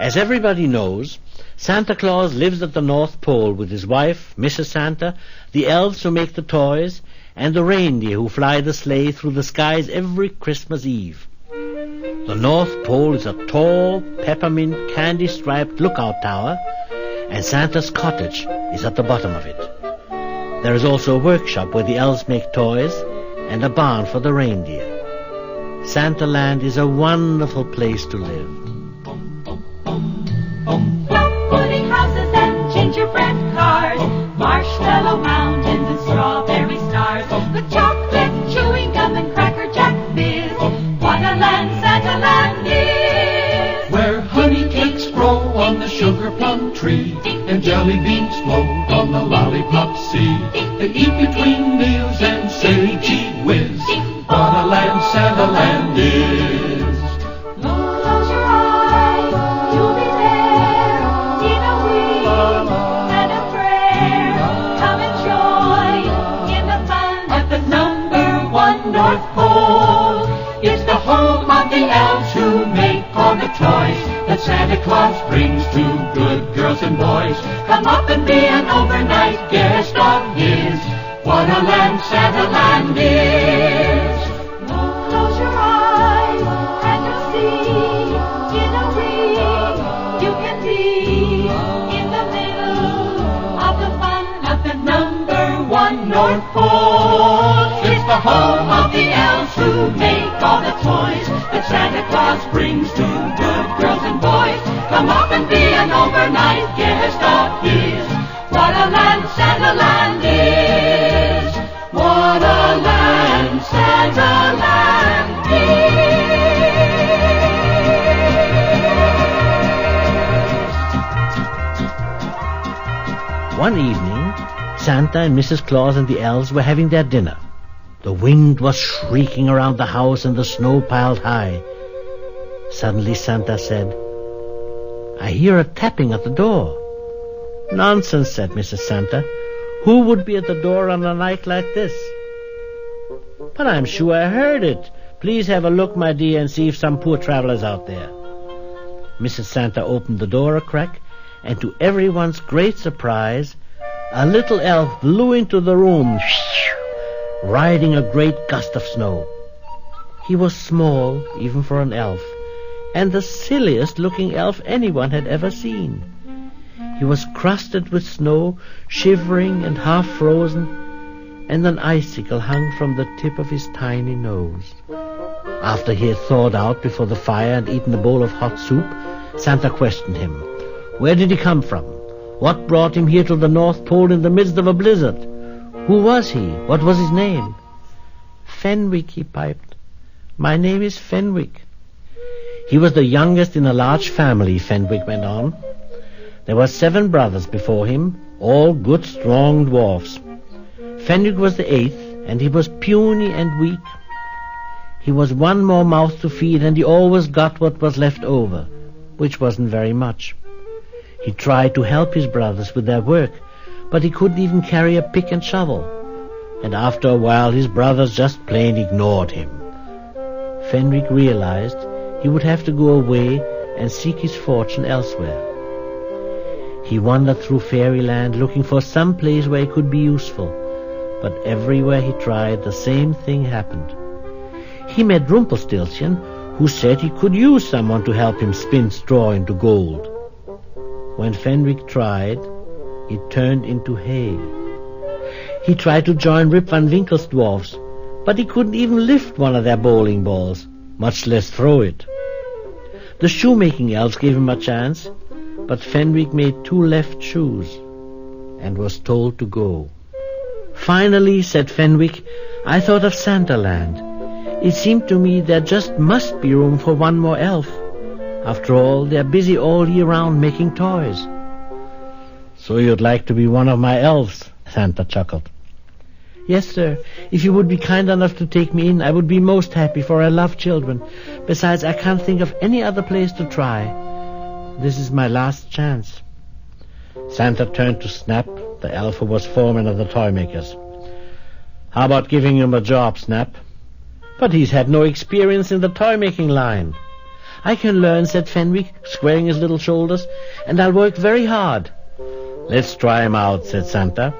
As everybody knows, Santa Claus lives at the North Pole with his wife, Mrs. Santa, the elves who make the toys, and the reindeer who fly the sleigh through the skies every Christmas Eve. The North Pole is a tall, peppermint, candy-striped lookout tower, and Santa's cottage is at the bottom of it. There is also a workshop where the elves make toys, and a barn for the reindeer. Santa Land is a wonderful place to live. Pudding houses and gingerbread cars, marshmallow mountains and strawberry stars, with chocolate, chewing gum and cracker jack fizz. What a land Santa Land is! Where honey cakes grow on the sugar plum tree, and jelly beans float on the lollipop sea. They eat between meals and say, gee whiz, what a land Santa Land is! Close your eyes, you'll be there, in a wing and a prayer. Come and join in the fun at the #1 North Pole. It's the home of the elves who make all the toys that Santa Claus brings to good girls and boys. Come up and be an overnight guest of his. What a land Santa Land is! Close your eyes and you'll see, in a ring you can be in the middle of the fun at the #1 North Pole. It's the home of the elves who make all the toys that Santa Claus brings to good girls and boys. Come up and be an overnight guest of his. What a land Santa Land is! What a land Santa Land is! One evening, Santa and Mrs. Claus and the elves were having their dinner. The wind was shrieking around the house and the snow piled high. Suddenly Santa said, "I hear a tapping at the door." "Nonsense," said Mrs. Santa. "Who would be at the door on a night like this?" "But I'm sure I heard it. Please have a look, my dear, and see if some poor traveler's out there." Mrs. Santa opened the door a crack, and to everyone's great surprise, a little elf blew into the room, riding a great gust of snow. He was small, even for an elf, and the silliest-looking elf anyone had ever seen. He was crusted with snow, shivering and half-frozen, and an icicle hung from the tip of his tiny nose. After he had thawed out before the fire and eaten a bowl of hot soup, Santa questioned him. Where did he come from? What brought him here to the North Pole in the midst of a blizzard? Who was he? What was his name? "Fenwick," he piped. "My name is Fenwick." He was the youngest in a large family, Fenwick went on. There were 7 brothers before him, all good, strong dwarfs. Fenwick was the 8th, and he was puny and weak. He was one more mouth to feed, and he always got what was left over, which wasn't very much. He tried to help his brothers with their work, but he couldn't even carry a pick and shovel, and after a while his brothers just plain ignored him. Fenwick realized he would have to go away and seek his fortune elsewhere. He wandered through fairyland looking for some place where he could be useful, but everywhere he tried the same thing happened. He met Rumpelstiltskin, who said he could use someone to help him spin straw into gold. When Fenwick tried, it turned into hay. He tried to join Rip Van Winkle's dwarfs, but he couldn't even lift one of their bowling balls, much less throw it. The shoemaking elves gave him a chance, but Fenwick made 2 left shoes and was told to go. "Finally," said Fenwick, "I thought of Santa Land. It seemed to me there just must be room for one more elf. After all, they're busy all year round making toys." "So you'd like to be one of my elves?" Santa chuckled. "Yes, sir. If you would be kind enough to take me in, I would be most happy, for I love children. Besides, I can't think of any other place to try. This is my last chance." Santa turned to Snap, the elf who was foreman of the toy makers. "How about giving him a job, Snap?" "But he's had no experience in the toy-making line." "I can learn," said Fenwick, squaring his little shoulders, "and I'll work very hard." "Let's try him out," said Santa.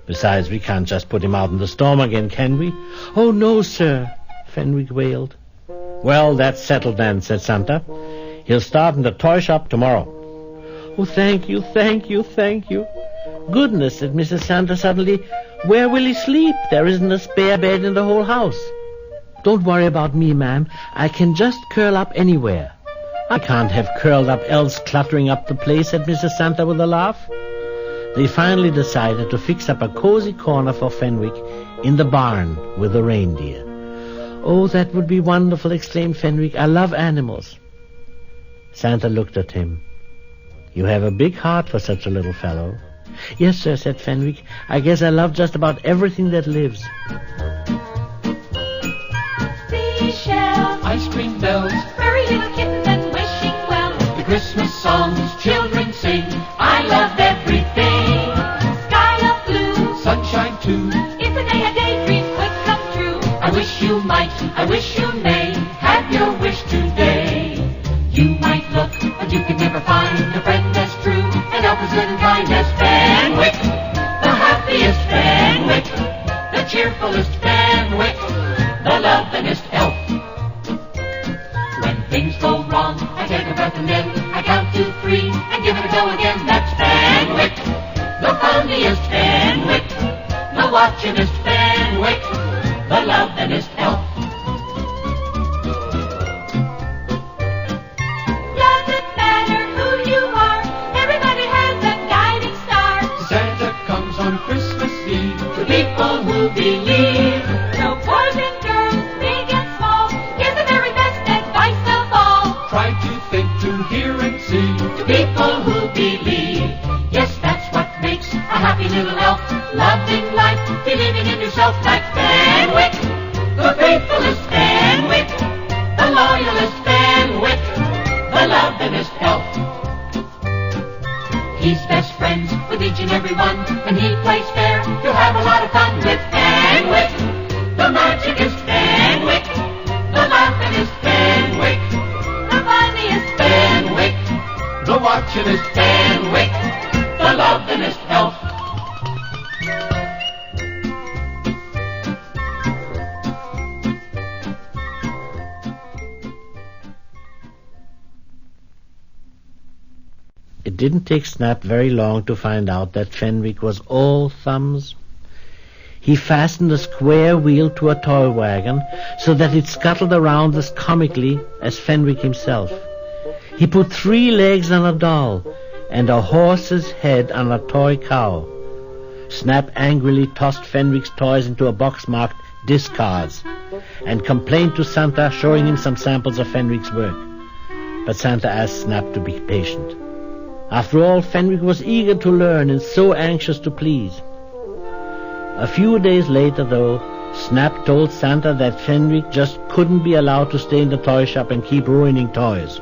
"Besides, we can't just put him out in the storm again, can we?" "Oh, no, sir," Fenwick wailed. "Well, that's settled then," said Santa. "He'll start in the toy shop tomorrow." "Oh, thank you, thank you, thank you." "Goodness," said Mrs. Santa suddenly, "where will he sleep? There isn't a spare bed in the whole house." "Don't worry about me, ma'am. I can just curl up anywhere." "I can't have curled up elves cluttering up the place," said Mrs. Santa with a laugh. They finally decided to fix up a cozy corner for Fenwick in the barn with the reindeer. "Oh, that would be wonderful," exclaimed Fenwick. "I love animals." Santa looked at him. "You have a big heart for such a little fellow." "Yes, sir," said Fenwick. "I guess I love just about everything that lives." Seashells, Ice cream bells, furry little kittens and wishing well. the Christmas songs children sing. I love everything. Sky of blue, Sunshine too. it's a day a daydream could come true. I wish you might, I wish you may have your wish today. You might look, but you can never find a friend as true and help as good and kind as Fenwick. The happiest Fenwick, the cheerfulest Fenwick, the lovingest elf. When things go wrong, I take a breath and then I count to 3 and give it a go again. That's Fenwick, the funniest Fenwick, the watchingest Fenwick, the lovingest elf. Doesn't matter who you are, everybody has a guiding star. Santa comes on Christmas Eve to people who believe. No boys and girls, big and small, here's the very best advice of all. Try to think, to hear and see, to people who believe. Yes, that's what makes a happy little elf, loving life, believing in yourself like Fenwick, the faithfulest Fenwick, the loyalist Fenwick, the lovingest elf. He's best friends with each and every one, and he plays fair. You'll have a lot of fun with Fenwick, the magicest Fenwick, the laughingest Fenwick, The funniest Fenwick, the watchingest Fenwick, the lovingest elf. It didn't take Snap very long to find out that Fenwick was all thumbs. He fastened a square wheel to a toy wagon so that it scuttled around as comically as Fenwick himself. He put 3 legs on a doll and a horse's head on a toy cow. Snap angrily tossed Fenwick's toys into a box marked discards and complained to Santa, showing him some samples of Fenwick's work. But Santa asked Snap to be patient. After all, Fenwick was eager to learn and so anxious to please. A few days later, though, Snap told Santa that Fenwick just couldn't be allowed to stay in the toy shop and keep ruining toys.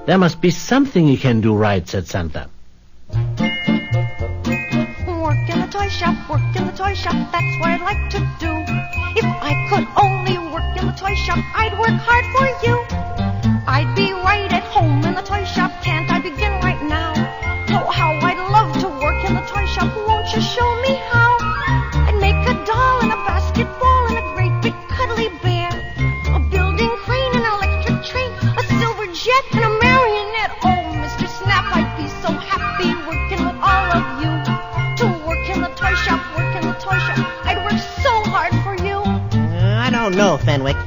"There must be something he can do right," said Santa. Work in the toy shop, that's what I'd like to do. If I could only work in the toy shop, I'd work hard for you. I'd be right at home in the toy shop, can't I begin right now? Oh, how I'd love to work in the toy shop, won't you show me how? I'd make a doll and a basketball and a great big cuddly bear, a building crane and an electric train, a silver jet and a marionette. Oh, Mr. Snap, I'd be so happy working with all of you. To work in the toy shop, I'd work so hard for you. I don't know, Fenwick.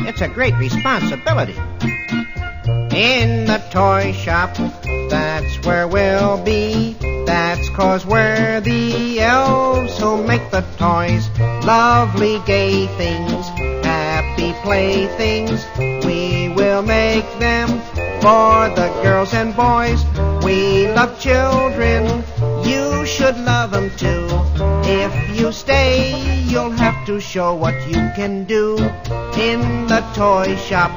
It's a great responsibility. In the toy shop, that's where we'll be. That's 'cause we're the elves who make the toys. Lovely gay things, happy playthings. We will make them for the girls and boys. We love children, you should love them too. If you stay, you'll have to show what you can do. In the toy shop,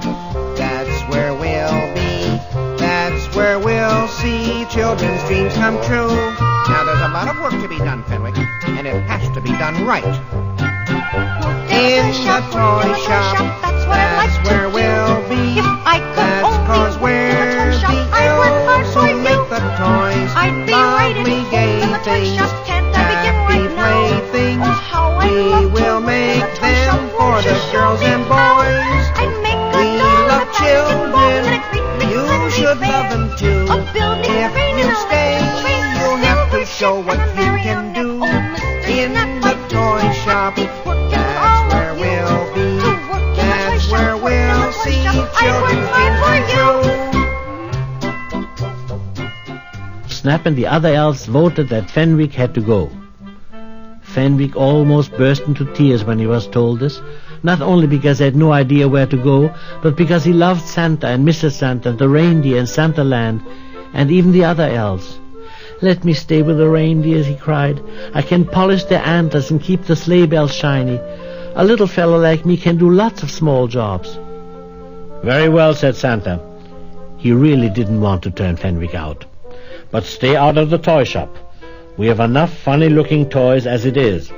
that's where we'll be. That's where we'll see children's dreams come true. Now there's a lot of work to be done, Fenwick, and it has to be done right. In the toy shop, that's where we'll be. If I could That's only love them too. Building a If train you and a stay, electric train, you'll then have to we're show what shipping you a can do. Mr. In the Snappy, toy shop, Snappy, working that's all where of you. we'll be. To work in the toy That's shop, where work in the we'll toy see shop. I children work hard for you. Snap and the other elves voted that Fenwick had to go. Fenwick almost burst into tears when he was told this, not only because he had no idea where to go, but because he loved Santa and Mrs. Santa and the reindeer and Santa Land, and even the other elves. "Let me stay with the reindeers," he cried. "I can polish their antlers and keep the sleigh bells shiny. A little fellow like me can do lots of small jobs." "Very well," said Santa. He really didn't want to turn Fenwick out. "But stay out of the toy shop. We have enough funny-looking toys as it is."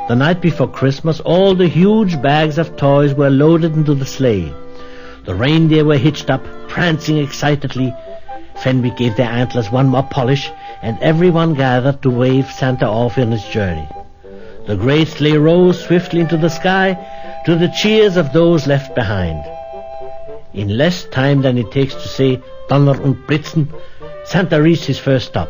The night before Christmas, all the huge bags of toys were loaded into the sleigh. The reindeer were hitched up, prancing excitedly. Fenwick gave their antlers one more polish, and everyone gathered to wave Santa off on his journey. The great sleigh rose swiftly into the sky to the cheers of those left behind. In less time than it takes to say Donner und Blitzen, Santa reached his first stop.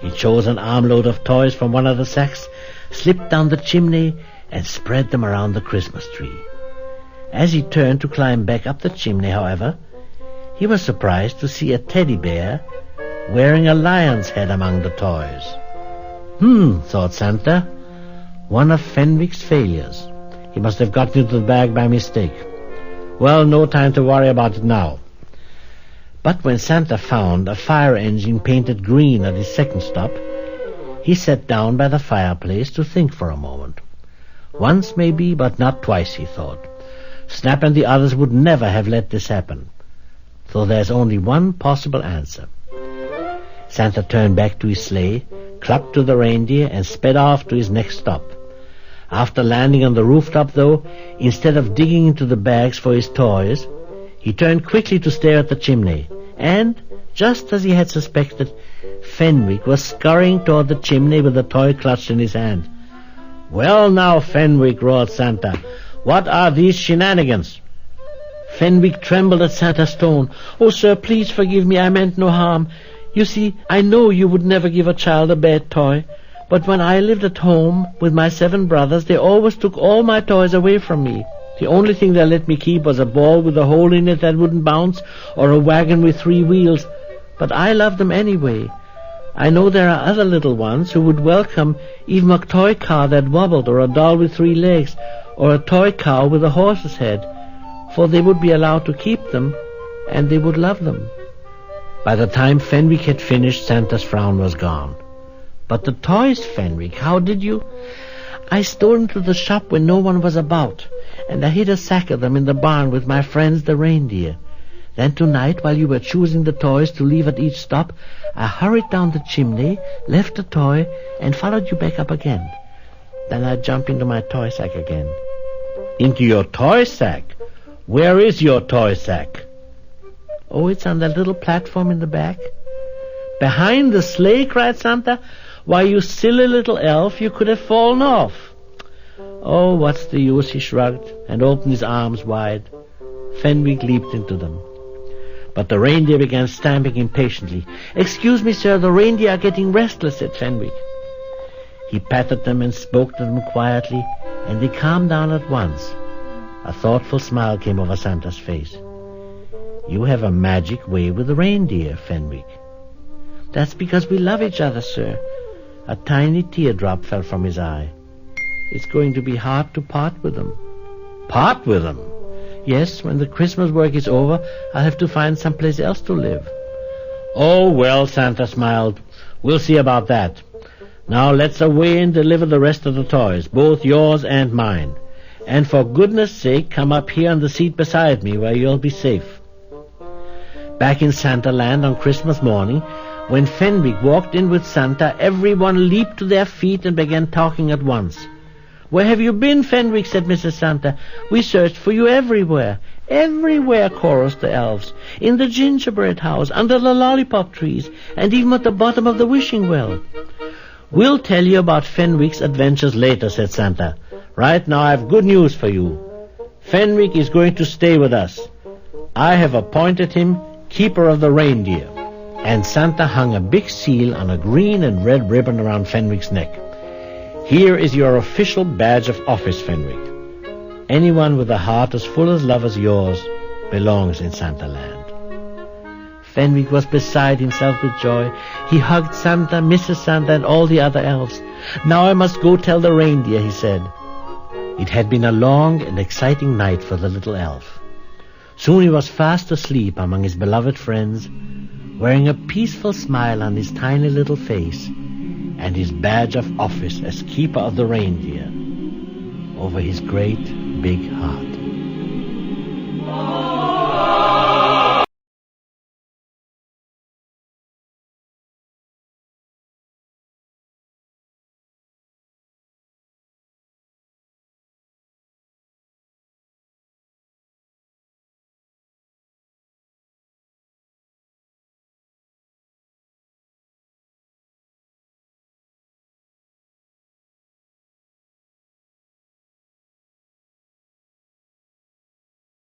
He chose an armload of toys from one of the sacks, slipped down the chimney, and spread them around the Christmas tree. As he turned to climb back up the chimney, however, he was surprised to see a teddy bear wearing a lion's head among the toys. Thought Santa, one of Fenwick's failures. He must have gotten into the bag by mistake. Well, no time to worry about it now. But when Santa found a fire engine painted green at his second stop, he sat down by the fireplace to think for a moment. Once maybe, but not twice, he thought. Snap and the others would never have let this happen. So there's only one possible answer. Santa turned back to his sleigh, clucked to the reindeer, and sped off to his next stop. After landing on the rooftop, though, instead of digging into the bags for his toys, he turned quickly to stare at the chimney, and, just as he had suspected, Fenwick was scurrying toward the chimney with a toy clutched in his hand. "Well now, Fenwick," roared Santa, "what are these shenanigans?" Fenwick trembled at Santa's tone. "Oh, sir, please forgive me. I meant no harm. You see, I know you would never give a child a bad toy, but when I lived at home with my 7 brothers, they always took all my toys away from me. The only thing they let me keep was a ball with a hole in it that wouldn't bounce, or a wagon with 3 wheels. But I loved them anyway. I know there are other little ones who would welcome even a toy car that wobbled, or a doll with 3 legs, or a toy cow with a horse's head, for they would be allowed to keep them, and they would love them." By the time Fenwick had finished, Santa's frown was gone. "But the toys, Fenwick, how did you—" "I stole them to the shop when no one was about, and I hid a sack of them in the barn with my friends the reindeer. Then tonight, while you were choosing the toys to leave at each stop, I hurried down the chimney, left the toy, and followed you back up again. Then I jumped into my toy sack again." "Into your toy sack? Where is your toy sack?" "Oh, it's on that little platform in the back." "Behind the sleigh?" cried Santa. "Why, you silly little elf, you could have fallen off." "Oh, what's the use?" he shrugged, and opened his arms wide. Fenwick leaped into them. But the reindeer began stamping impatiently. "Excuse me, sir, the reindeer are getting restless," said Fenwick. He patted them and spoke to them quietly, and they calmed down at once. A thoughtful smile came over Santa's face. "You have a magic way with the reindeer, Fenwick." "That's because we love each other, sir." A tiny teardrop fell from his eye. "It's going to be hard to part with them." "Part with them?" "Yes, when the Christmas work is over, I'll have to find someplace else to live." "Oh, well," Santa smiled, "we'll see about that. Now let's away and deliver the rest of the toys, both yours and mine. And for goodness sake, come up here on the seat beside me where you'll be safe." Back in Santa Land on Christmas morning, when Fenwick walked in with Santa, everyone leaped to their feet and began talking at once. "Where have you been, Fenwick?" said Mrs. Santa. "We searched for you everywhere." "Everywhere," chorused the elves. "In the gingerbread house, under the lollipop trees, and even at the bottom of the wishing well." "We'll tell you about Fenwick's adventures later," said Santa. "Right now I have good news for you. Fenwick is going to stay with us. I have appointed him keeper of the reindeer. And Santa hung a big seal on a green and red ribbon around Fenwick's neck. Here is your official badge of office, Fenwick. Anyone with a heart as full of love as yours belongs in Santa Land. Fenwick was beside himself with joy. He hugged Santa, Mrs. Santa, and all the other elves. Now I must go tell the reindeer, he said. It had been a long and exciting night for the little elf. Soon he was fast asleep among his beloved friends, wearing a peaceful smile on his tiny little face and his badge of office as keeper of the reindeer over his great big heart.